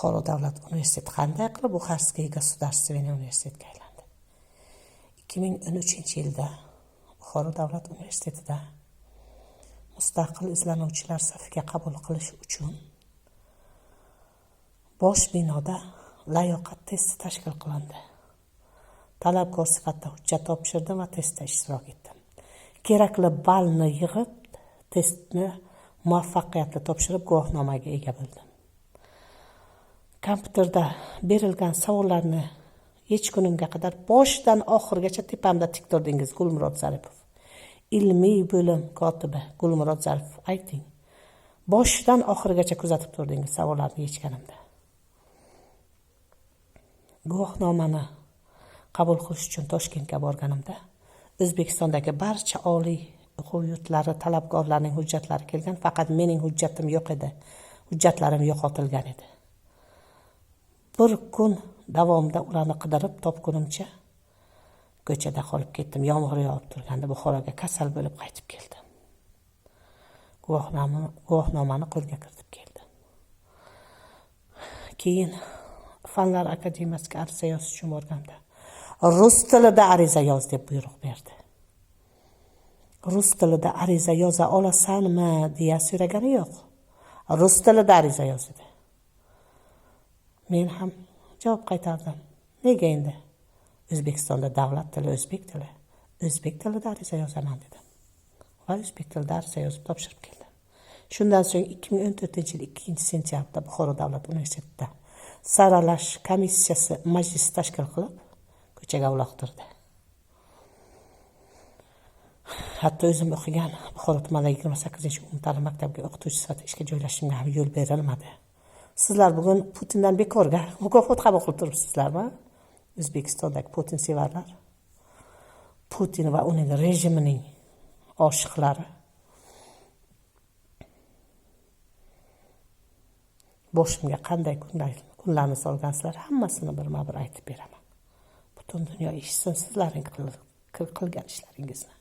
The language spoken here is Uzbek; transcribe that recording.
Buxoro davlat universiteti qanday qilib Buxarskiy государственный universitetga aylandi? 2013-yilda Buxoro davlat universitetida mustaqil izlanuvchilar safiga qabul qilish uchun bosh binoda layoqat testi tashkil qilindi. Talabgor sifatida hujjat topshirdim va testda ishtirok etdim. Kerakli ballni yig'ib, testni muvaffaqiyatli topshirib guvohnomaga ega bo'ldim. Kompyuterda berilgan savollarni yechgunimga qadar boshidan oxirigacha tepamda tik turdingiz, Gulmurod Zaripov. Ilmiy bo'lim kotibi Gulmurod Zaripov, ayting. Boshidan oxirigacha kuzatib turdingiz savollarni yechganimda. Guvohnomani qabul qilish uchun Toshkentga borganimda O'zbekistondagi barcha oliy o'quv yurtlari talabgorlarining hujjatlari kelgan, faqat mening hujjatim yo'q edi. Hujjatlarim yo'qotilgan edi. Bir kun davomida ularni qidirib topgunimcha ko'chada qolib ketdim. Yomg'ir yog'ib turganda Buxoroga kasal bo'lib qaytib keldim. Guvohnomani qo'lga kiritib keldim. Keyin Fanlar akademiyasiga ariza yozish uchun borganimda rus tilida ariza yoz deb buyruq berdi. Rus tilida ariza yoza olasanmi deya so'ragani yo'q. Rus tilida ariza yoz dedi. Men ham javob qaytardim. Nega endi? O'zbekistonda davlat tili o'zbek tili. O'zbek tilida ariza yozaman dedim. Va o'zbek tilida ariza yozib topshirib keldim. Shundan so'ng 2014-yil 2-sentyabrda Buxoro davlat universitetida saralash komissiyasi majlis tashkil qilib, ko'chaga uloqtirdi. Hatto o'zim o'qigan Buxoro tumanidagi 28-umumta'lim maktabiga o'qituvchi sifatida ishga joylashishimga ham yo'l berilmadi. Sizlar bugun Putindan bekorga mukofot qabul qilib turibsizlarmi? O'zbekistondagi Putin sevarlar, Putin va uning rejimining oshiqlari. Boshimga qanday kunlarni solgansizlar, hammasini birma-bir aytib beraman. Butun dunyo eshitsin sizlarning qilgan ishlaringizni.